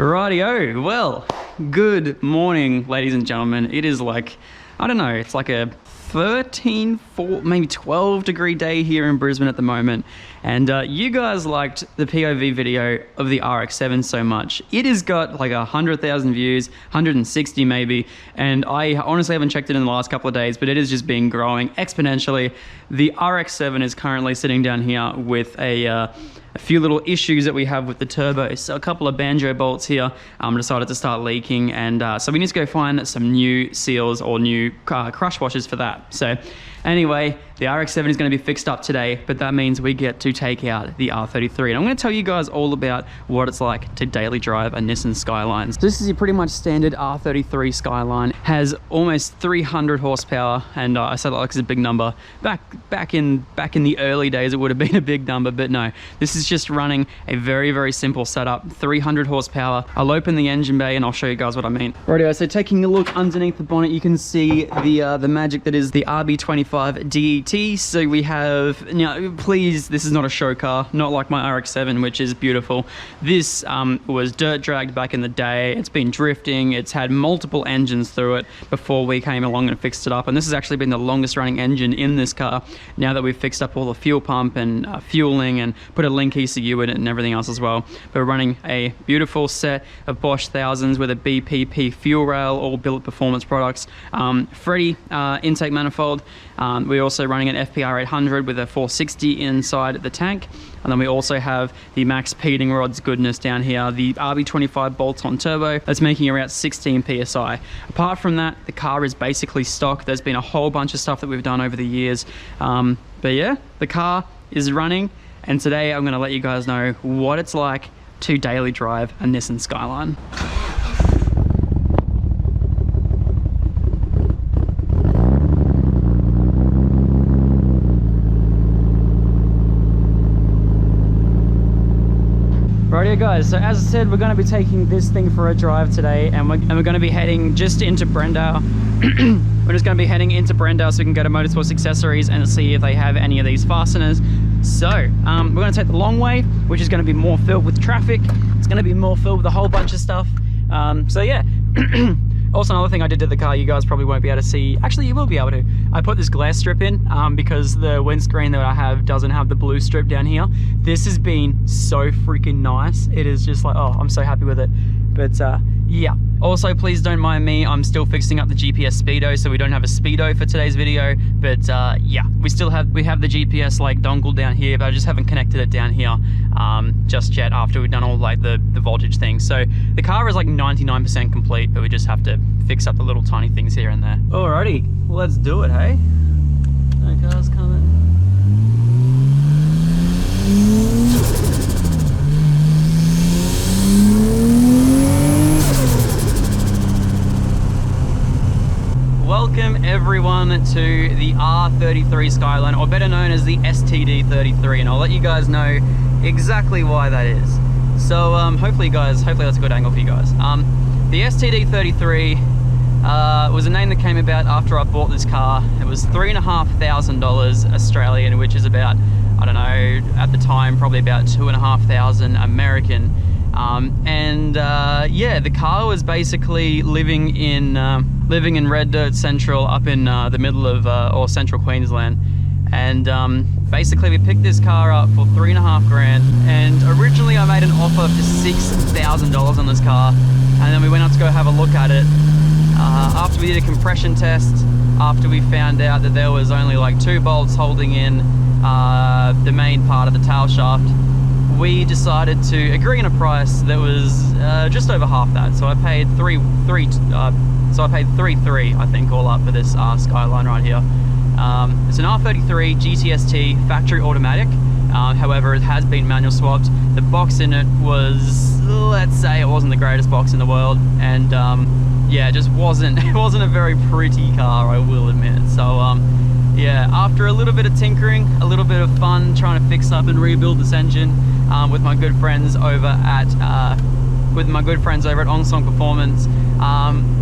Rightio, well, good morning, ladies and gentlemen. It is like, I don't know, it's like a 13, maybe 12 degree day here in Brisbane at the moment. And you guys liked the POV video of the RX-7 so much. It has got like 100,000 views, 160 maybe. And I honestly haven't checked it in the last couple of days, but it has just been growing exponentially. The RX-7 is currently sitting down here with a few little issues that we have with the turbo. So a couple of banjo bolts here decided to start leaking, and so we need to go find some new seals or new crush washers for that. So anyway, the RX-7 is going to be fixed up today, but that means we get to take out the R33. And I'm going to tell you guys all about what it's like to daily drive a Nissan SKyline. So this is your pretty much standard R33 SKyline. Has almost 300 horsepower, and I say that like it's a big number. Back in the early days, it would have been a big number, but no. This is just running a very, very simple setup. 300 horsepower. I'll open the engine bay and I'll show you guys what I mean. Rightio, so taking a look underneath the bonnet, you can see the magic that is the RB25det. So we have, please, this is not a show car, not like my RX-7, which is beautiful. This was dirt dragged back in the day. It's been drifting. It's had multiple engines through it before we came along and fixed it up. And this has actually been the longest running engine in this car now that we've fixed up all the fuel pump and fueling and put a link ECU in it and everything else as well. But we're running a beautiful set of Bosch 1000s with a BPP fuel rail, all billet performance products. Freddy intake manifold. We're also running an FPR 800 with a 460 inside the tank. And then we also have the Max Peating Rods goodness down here, the RB25 bolt-on turbo that's making around 16 PSI. Apart from that, the car is basically stock. There's been a whole bunch of stuff that we've done over the years. But yeah, the car is running. And today I'm going to let you guys know what it's like to daily drive a Nissan SKyline. Rightio guys, so as I said, we're going to be taking this thing for a drive today, and we're going to be heading just into Brendale. We're just going to be heading into Brendale so we can go to Motorsports Accessories and see if they have any of these fasteners. So we're going to take the long way, which is going to be more filled with traffic. It's going to be more filled with a whole bunch of stuff. So yeah. Also, another thing I did to the car, you guys probably won't be able to see. Actually, you will be able to. I put this glass strip in because the windscreen that I have doesn't have the blue strip down here. This has been so freaking nice. It is just like, oh, I'm so happy with it. But yeah. Also, please don't mind me. I'm still fixing up the GPS speedo, so we don't have a speedo for today's video. But yeah, we have the GPS like dongle down here, but I just haven't connected it down here just yet after we've done all like the voltage things. So the car is like 99% complete, but we just have to fix up the little tiny things here and there. Alrighty, let's do it, hey? No cars coming. Welcome everyone to the R33 SKyline, or better known as the STD33, and I'll let you guys know exactly why that is. So hopefully that's a good angle for you guys. The STD33 was a name that came about after I bought this car. It was $3,500 Australian, which is about, I don't know, at the time probably about 2,500 American. Yeah, the car was basically living in Red Dirt Central up in the middle of or Central Queensland, and basically we picked this car up for $3.5 grand, and originally I made an offer for $6,000 on this car, and then we went out to go have a look at it. After we did a compression test, after we found out that there was only like 2 bolts holding in the main part of the tail shaft, we decided to agree on a price that was just over half that. So I paid $3.3, I think, all up for this SKyline right here. It's an R33 GTST factory automatic. However, it has been manual swapped. The box in it was, let's say, it wasn't the greatest box in the world, and yeah, it just wasn't. It wasn't a very pretty car, I will admit. So yeah, after a little bit of tinkering, a little bit of fun trying to fix up and rebuild this engine with my good friends over at Onsong Performance,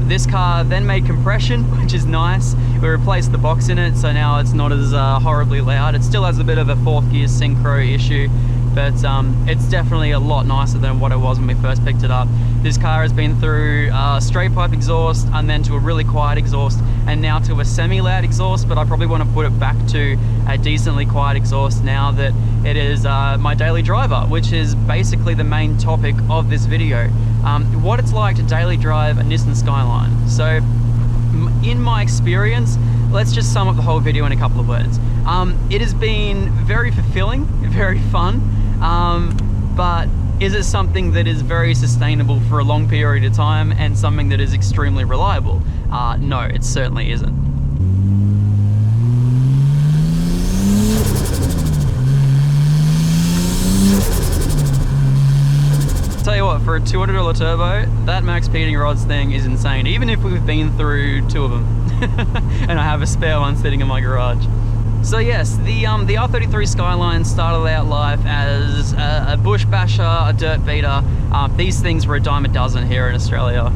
this car then made compression, which is nice. We replaced the box in it, so now it's not as horribly loud. It still has a bit of a 4th gear synchro issue, but it's definitely a lot nicer than what it was when we first picked it up. This car has been through straight pipe exhaust, and then to a really quiet exhaust, and now to a semi-loud exhaust, but I probably want to put it back to a decently quiet exhaust now that it is my daily driver, which is basically the main topic of this video. What it's like to daily drive a Nissan SKyline. So in my experience, let's just sum up the whole video in a couple of words. It has been very fulfilling, very fun, but is it something that is very sustainable for a long period of time and something that is extremely reliable? No, it certainly isn't. Tell you what, for a $200 turbo, that max speeding rods thing is insane, even if we've been through 2 of them. And I have a spare one sitting in my garage. So yes, the R33 SKyline started out life as a bush basher, a dirt beater. These things were a dime a dozen here in Australia.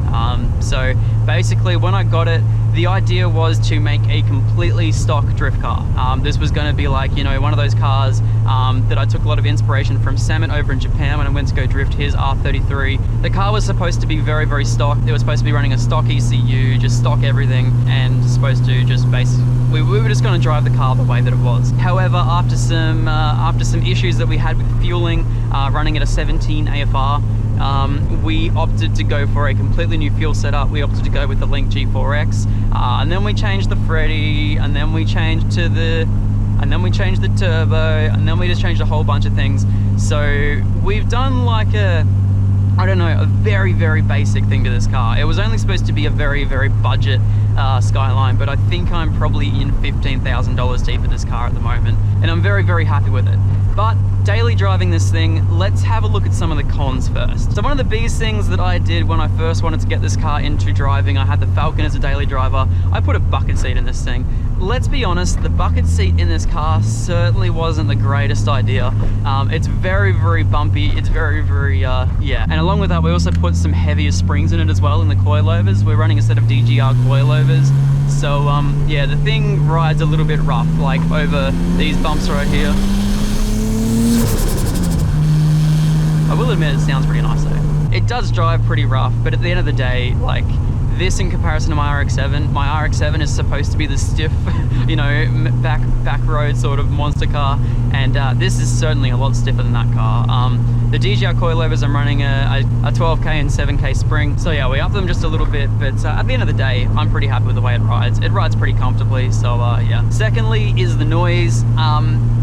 So basically when I got it, the idea was to make a completely stock drift car. This was going to be like, you know, one of those cars that I took a lot of inspiration from Samet over in Japan when I went to go drift his R33. The car was supposed to be very, very stock. It was supposed to be running a stock ECU, just stock everything, and supposed to just basically, we were just going to drive the car the way that it was. However, after some issues that we had with fueling, running at a 17 AFR, we opted to go for a completely new fuel setup. We opted to go with the Link G4X, and then we changed the Freddy, and then we changed to the, and then we changed the turbo, and then we just changed a whole bunch of things. So we've done like a, I don't know, a very, very basic thing to this car. It was only supposed to be a very, very budget SKyline, but I think I'm probably in $15,000 deep in this car at the moment, and I'm very, very happy with it. But daily driving this thing, let's have a look at some of the cons first. So one of the biggest things that I did when I first wanted to get this car into driving, I had the Falcon as a daily driver. I put a bucket seat in this thing. Let's be honest, the bucket seat in this car certainly wasn't the greatest idea. It's very, very bumpy. It's very, very, yeah. And along with that, we also put some heavier springs in it as well in the coilovers. We're running a set of DGR coilovers. So, yeah, the thing rides a little bit rough, like over these bumps right here. I will admit it sounds pretty nice though. It does drive pretty rough, but at the end of the day, like, this in comparison to my RX-7 is supposed to be the stiff, you know, back road sort of monster car, and this is certainly a lot stiffer than that car. The DGR coilovers, I'm running a 12K and 7K spring, so yeah, we upped them just a little bit, but at the end of the day, I'm pretty happy with the way it rides. It rides pretty comfortably, so yeah. Secondly is the noise.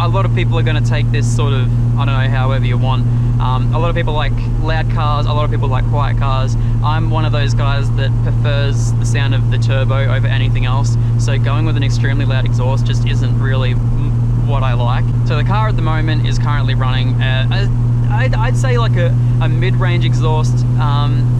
A lot of people are going to take this sort of, I don't know, however you want. A lot of people like loud cars, a lot of people like quiet cars. I'm one of those guys that prefers the sound of the turbo over anything else, so going with an extremely loud exhaust just isn't really what I like. So the car at the moment is currently running I'd say like a mid-range exhaust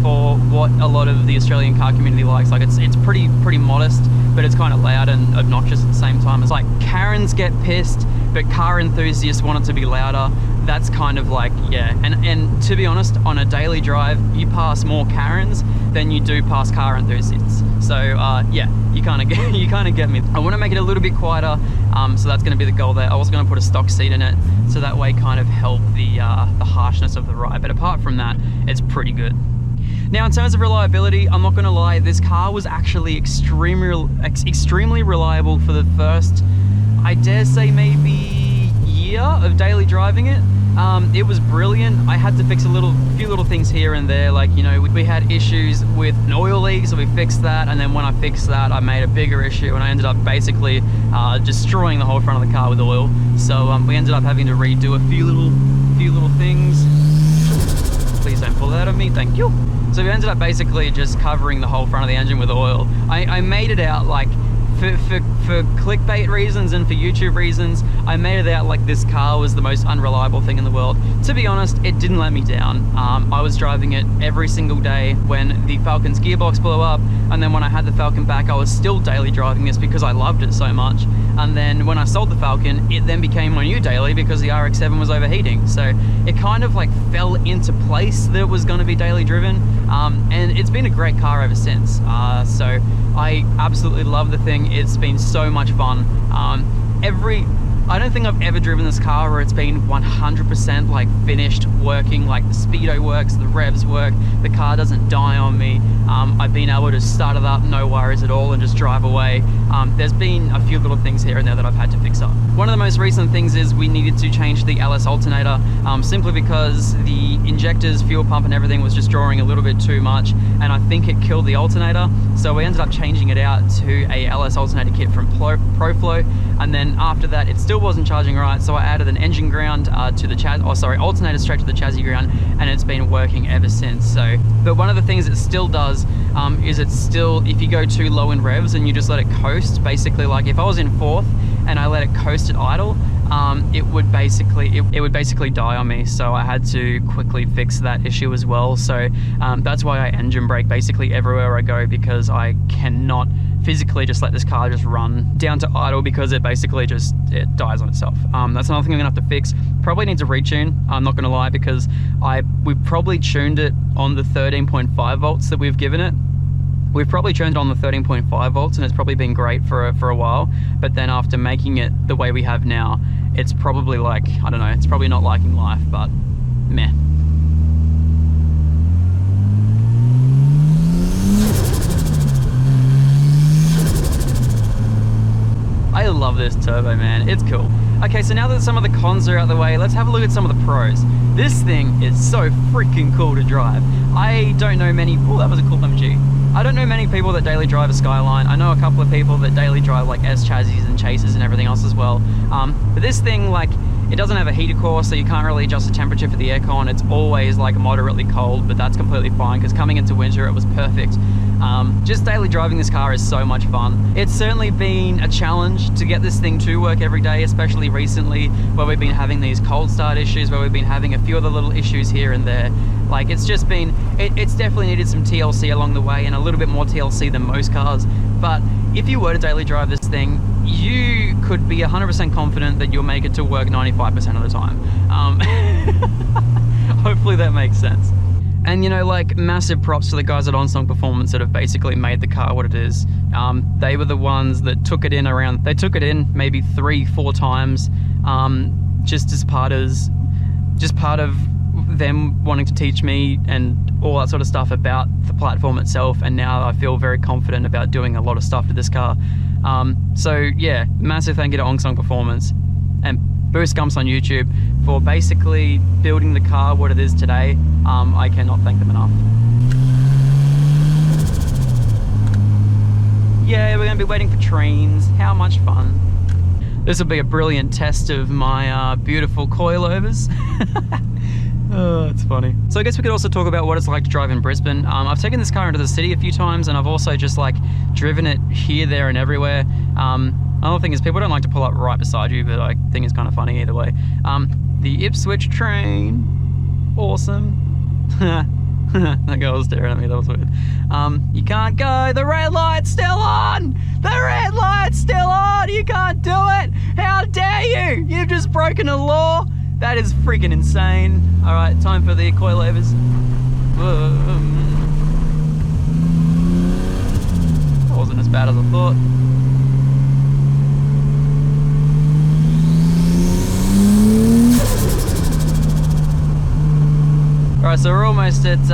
for what a lot of the Australian car community likes. Like it's pretty modest, but it's kind of loud and obnoxious at the same time. It's like Karens get pissed, but car enthusiasts want it to be louder. That's kind of like, yeah. And to be honest, on a daily drive, you pass more Karens than you do pass car enthusiasts. So yeah, you kind of get me. I want to make it a little bit quieter, so that's going to be the goal there. I was going to put a stock seat in it, so that way kind of help the harshness of the ride. But apart from that, it's pretty good. Now, in terms of reliability, I'm not going to lie, this car was actually extremely reliable for the first, I dare say, maybe year of daily driving it. It was brilliant. I had to fix a few little things here and there, like, you know, we had issues with an oil leak, so we fixed that, and then when I fixed that, I made a bigger issue, and I ended up basically destroying the whole front of the car with oil. So we ended up having to redo a few little things. Please don't pull that on me, thank you. So we ended up basically just covering the whole front of the engine with oil. I made it out like, for clickbait reasons and for YouTube reasons, I made it out like this car was the most unreliable thing in the world. To be honest, it didn't let me down. I was driving it every single day when the Falcon's gearbox blew up, and then when I had the Falcon back, I was still daily driving this because I loved it so much. And then when I sold the Falcon, it then became my new daily because the RX-7 was overheating. So it kind of like fell into place that it was going to be daily driven, and it's been a great car ever since. So I absolutely love the thing. It's been so much fun. I don't think I've ever driven this car where it's been 100% like finished working, like the speedo works, the revs work, the car doesn't die on me. I've been able to start it up, no worries at all, and just drive away. There's been a few little things here and there that I've had to fix up. One of the most recent things is we needed to change the LS alternator, simply because the injectors, fuel pump and everything was just drawing a little bit too much, and I think it killed the alternator. So we ended up changing it out to a LS alternator kit from ProFlow, and then after that it still wasn't charging right, so I added an engine ground to the alternator straight to the chassis ground, and it's been working ever since. So, but one of the things it still does is it's still, if you go too low in revs and you just let it coast, basically like if I was in fourth and I let it coast at idle, it would basically die on me. So I had to quickly fix that issue as well. So that's why I engine brake basically everywhere I go, because I cannot physically just let this car just run down to idle, because it basically just, it dies on itself. That's another thing I'm gonna have to fix. Probably needs a retune, I'm not gonna lie, because we've probably tuned it on the 13.5 volts that we've given it. We've probably tuned it on the 13.5 volts and it's probably been great for a while, but then after making it the way we have now, it's probably like, I don't know, it's probably not liking life, but meh. I love this turbo, man, it's cool. Okay, so now that some of the cons are out of the way, let's have a look at some of the pros. This thing is so freaking cool to drive. I don't know many, oh, that was a cool MG. I don't know many people that daily drive a Skyline. I know a couple of people that daily drive like S chassis and Chasers and everything else as well. But this thing, like, it doesn't have a heater core, so you can't really adjust the temperature for the aircon. It's always like moderately cold, but that's completely fine, because coming into winter it was perfect. Just daily driving this car is so much fun. It's certainly been a challenge to get this thing to work every day, especially recently where we've been having these cold start issues, where we've been having a few other little issues here and there. Like, it's just been, it's definitely needed some TLC along the way, and a little bit more TLC than most cars. But if you were to daily drive this thing, you could be 100% confident that you'll make it to work 95% of the time. Hopefully that makes sense. And you know, like, massive props to the guys at OnSong Performance that have basically made the car what it is. They were the ones that took it in maybe 3-4 times, just part of them wanting to teach me and all that sort of stuff about the platform itself. And now I feel very confident about doing a lot of stuff to this car. So yeah, massive thank you to OnSong Performance and Boost Gumps on YouTube for basically building the car what it is today. I cannot thank them enough. Yeah, we're gonna be waiting for trains. How much fun. This will be a brilliant test of my beautiful coilovers. Oh, it's funny. So I guess we could also talk about what it's like to drive in Brisbane. I've taken this car into the city a few times, and I've also just like driven it here, there and everywhere. Another thing is people don't like to pull up right beside you, but I think it's kind of funny either way. The Ipswich train, awesome. That girl was staring at me, that was weird. You can't go, the red light's still on! The red light's still on! You can't do it! How dare you! You've just broken a law! That is freaking insane. All right, time for the coilovers. That wasn't as bad as I thought. All right, so we're almost at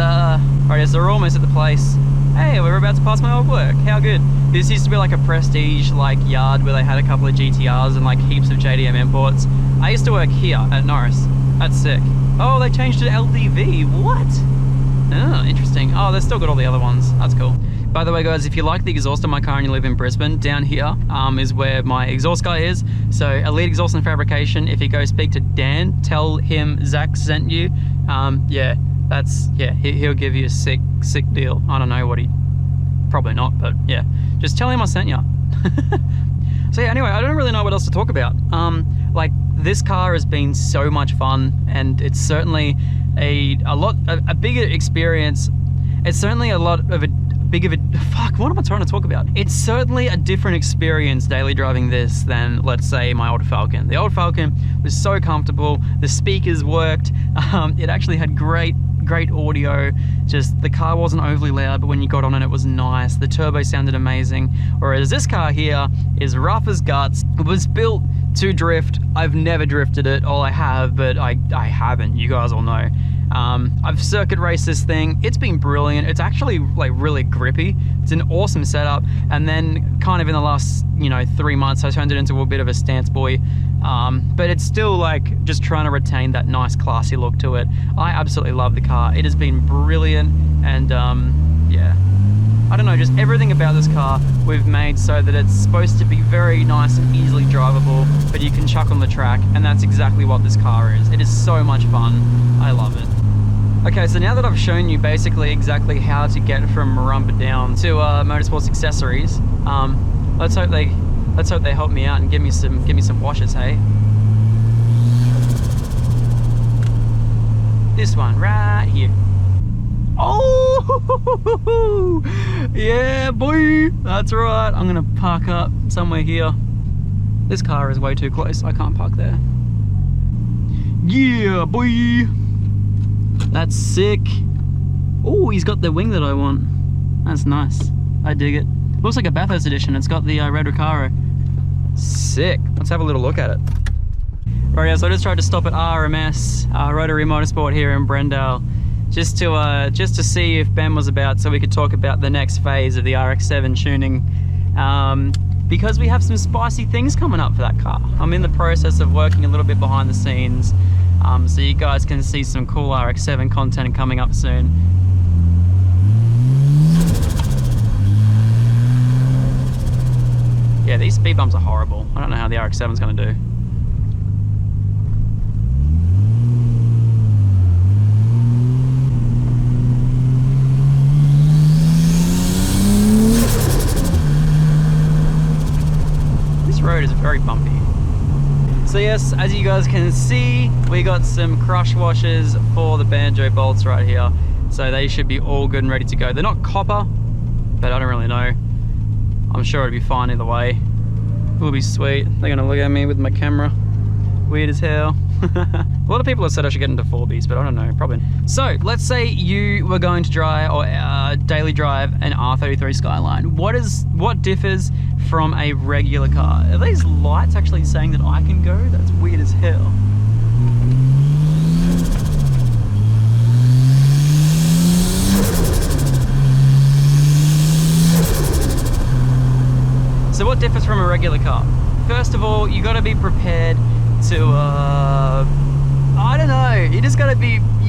the place. Hey, we're about to pass my old work. How good. This used to be like a prestige like yard where they had a couple of GTRs and like heaps of JDM imports. I used to work here at Norris. That's sick. Oh, they changed it to LDV. What? Oh, interesting. Oh, they've still got all the other ones. That's cool. By the way, guys, if you like the exhaust on my car and you live in Brisbane, down here is where my exhaust guy is. So Elite Exhaust and Fabrication. If you go speak to Dan, tell him Zach sent you. Yeah, he'll give you a sick deal. I don't know what probably not, but yeah, just tell him I sent you. So yeah, anyway, I don't really know what else to talk about. Like, this car has been so much fun, and it's certainly a bigger experience. It's certainly fuck, what am I trying to talk about? It's certainly a different experience daily driving this than, let's say, my old Falcon. The old Falcon was so comfortable, the speakers worked, it actually had great audio, just the car wasn't overly loud, but when you got on it was nice. The turbo sounded amazing, whereas this car here is rough as guts. It was built to drift. I've never drifted it, or I have, but I haven't, you guys all know. I've circuit raced this thing. It's been brilliant. It's actually like really grippy. It's an awesome setup. And then kind of in the last, 3 months, I turned it into a bit of a stance boy. But it's still like just trying to retain that nice classy look to it. I absolutely love the car. It has been brilliant, and yeah. I don't know, just everything about this car we've made so that it's supposed to be very nice and easily drivable, but you can chuck on the track, and that's exactly what this car is. It is so much fun. I love it. Okay, so now that I've shown you basically exactly how to get from Marumba down to Motorsports Accessories, let's hope they help me out and give me some washes, hey? This one right here. Oh, yeah, boy. That's right. I'm gonna park up somewhere here. This car is way too close. I can't park there. Yeah, boy. That's sick. Oh, he's got the wing that I want. That's nice. I dig it. Looks like a Bathurst edition. It's got the red Recaro. Sick. Let's have a little look at it. Right, yeah, so I just tried to stop at RMS, Rotary Motorsport here in Brendale, just to see if Ben was about, so we could talk about the next phase of the RX-7 tuning. Because we have some spicy things coming up for that car. I'm in the process of working a little bit behind the scenes, so you guys can see some cool RX-7 content coming up soon. Yeah, these speed bumps are horrible. I don't know how the RX-7's gonna do. Road is very bumpy. So yes, as you guys can see, we got some crush washers for the banjo bolts right here, so they should be all good and ready to go. They're not copper, but I don't really know. I'm sure it'll be fine either way. It'll be sweet. They're gonna look at me with my camera, weird as hell. A lot of people have said I should get into 4Bs, but I don't know, probably. So let's say you were going to drive or daily drive an R33 Nissan. What differs from a regular car? Are these lights actually saying that I can go? That's weird as hell. So what differs from a regular car? First of all, you got to be prepared to I don't know, you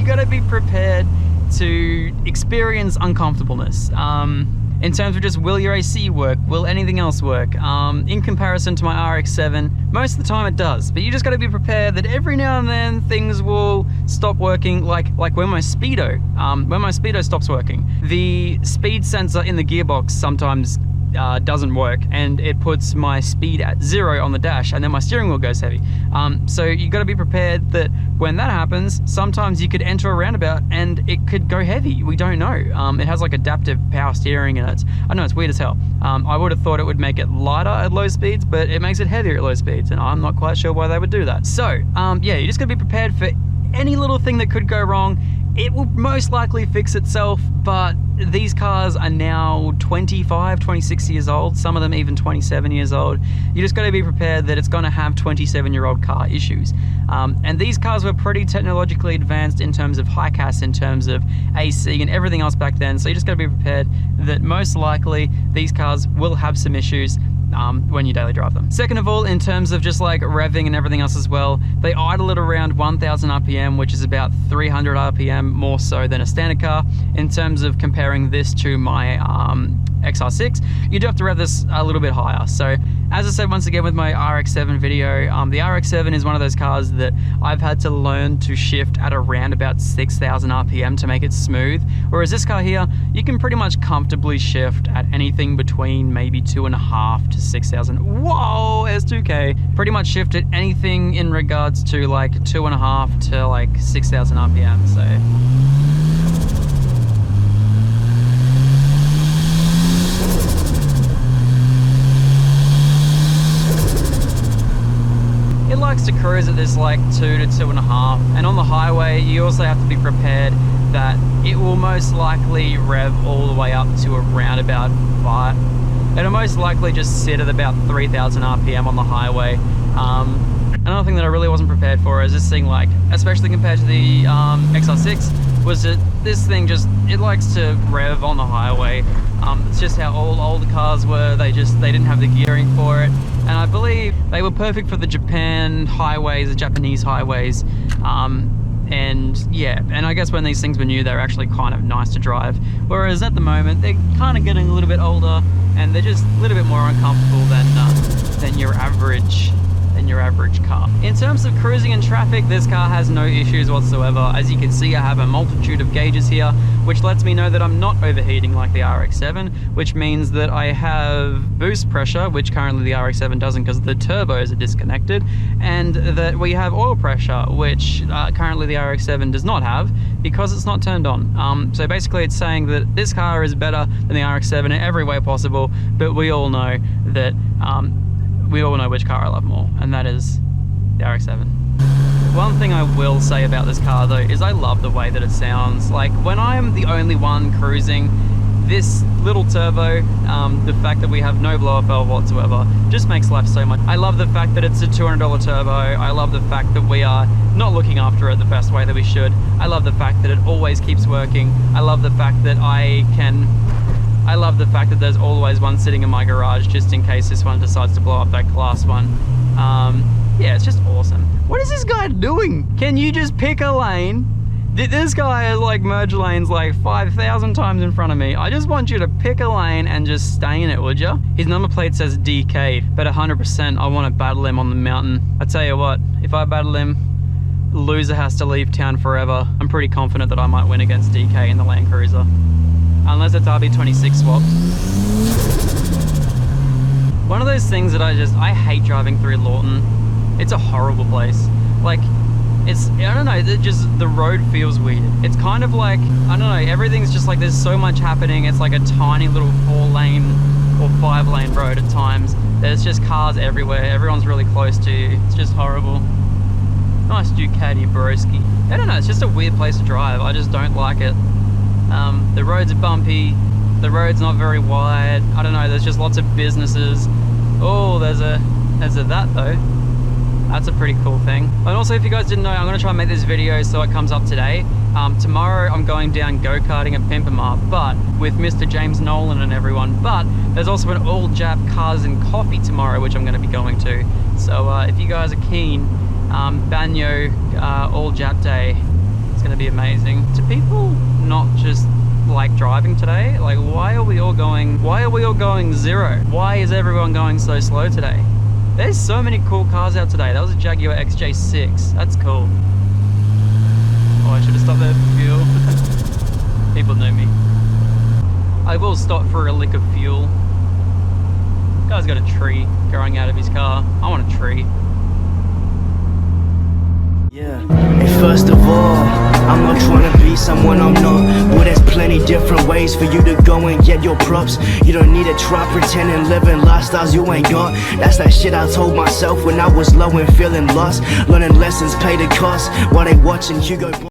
gotta be prepared to experience uncomfortableness in terms of just, will your AC work, will anything else work? In comparison to my RX-7, most of the time it does, but you just got to be prepared that every now and then things will stop working, like when my speedo stops working. The speed sensor in the gearbox sometimes doesn't work, and it puts my speed at 0 on the dash, and then my steering wheel goes heavy. So you got to be prepared that when that happens, sometimes you could enter a roundabout and it could go heavy. We don't know. It has like adaptive power steering, and I know it's weird as hell. I would have thought it would make it lighter at low speeds, but it makes it heavier at low speeds, and I'm not quite sure why they would do that. So yeah, you just got to be prepared for any little thing that could go wrong. It will most likely fix itself, but these cars are now 25, 26 years old, some of them even 27 years old. You just got to be prepared that it's going to have 27-year-old car issues. And these cars were pretty technologically advanced in terms of high CAS, in terms of AC and everything else back then, so you just got to be prepared that most likely these cars will have some issues when you daily drive them. Second of all, in terms of just like revving and everything else as well, they idle at around 1000 RPM, which is about 300 RPM more so than a standard car. In terms of comparing this to my XR6, you do have to rev this a little bit higher. So as I said once again with my RX-7 video, the RX-7 is one of those cars that I've had to learn to shift at around about 6000 RPM to make it smooth, whereas this car here, you can pretty much comfortably shift at anything between maybe 2.5 to 6000. Whoa, S2K. Pretty much shift at anything in regards to like 2.5 to like 6000 RPM, so. It likes to cruise at this like 2 to 2.5, and on the highway you also have to be prepared that it will most likely rev all the way up to around about 5. It'll most likely just sit at about 3000 RPM on the highway, Another thing that I really wasn't prepared for is this thing, like, especially compared to the XR6, was that this thing just, it likes to rev on the highway. It's just how all the cars were. They didn't have the gearing for it. And I believe they were perfect for the Japan highways, the Japanese highways. And yeah, and I guess when these things were new, they were actually kind of nice to drive. Whereas at the moment, they're kind of getting a little bit older, and they're just a little bit more uncomfortable than your average car. In terms of cruising in traffic, this car has no issues whatsoever. As you can see, I have a multitude of gauges here, which lets me know that I'm not overheating like the RX-7, which means that I have boost pressure, which currently the RX-7 doesn't because the turbos are disconnected, and that we have oil pressure, which currently the RX-7 does not have because it's not turned on. So basically it's saying that this car is better than the RX-7 in every way possible, but we all know that we all know which car I love more, and that is the RX-7. One thing I will say about this car though is I love the way that it sounds. Like when I'm the only one cruising, this little turbo, the fact that we have no blow-up valve whatsoever, just makes life so much. I love the fact that it's a $200 turbo. I love the fact that we are not looking after it the best way that we should. I love the fact that it always keeps working. I love the fact that I love the fact that there's always one sitting in my garage just in case this one decides to blow up that class one. Yeah, it's just awesome. What is this guy doing? Can you just pick a lane? This guy has like merge lanes like 5,000 times in front of me. I just want you to pick a lane and just stay in it, would you? His number plate says DK, but 100% I want to battle him on the mountain. I tell you what, if I battle him, the loser has to leave town forever. I'm pretty confident that I might win against DK in the Land Cruiser. Unless it's RB26 swapped. One of those things that I hate driving through Lawton. It's a horrible place. Like, I don't know, the road feels weird. It's kind of like, I don't know, everything's just like, there's so much happening. It's like a tiny little 4-lane or 5-lane road at times. There's just cars everywhere. Everyone's really close to you. It's just horrible. Nice Ducati broski. I don't know, it's just a weird place to drive. I just don't like it. The roads are bumpy, the road's not very wide, I don't know, there's just lots of businesses. Oh, there's a that though. That's a pretty cool thing. And also, if you guys didn't know, I'm going to try and make this video so it comes up today. Tomorrow I'm going down go-karting at Pimpamar, but with Mr. James Nolan and everyone. But there's also an all-Jap cars and coffee tomorrow, which I'm going to be going to. So if you guys are keen, Banyo all-Jap day. It's going to be amazing. Do people not just like driving today? Like, why are we all going zero? Why is everyone going so slow today? There's so many cool cars out today. That was a Jaguar XJ6. That's cool. Oh, I should have stopped there for fuel. People know me. I will stop for a lick of fuel. Guy's got a tree growing out of his car. I want a tree. Yeah, and first of all, I'm not trying to be someone I'm not. Well, there's plenty different ways for you to go and get your props. You don't need to try pretending living lifestyles you ain't got. That's that shit I told myself when I was low and feeling lost. Learning lessons pay the cost while they watching Hugo.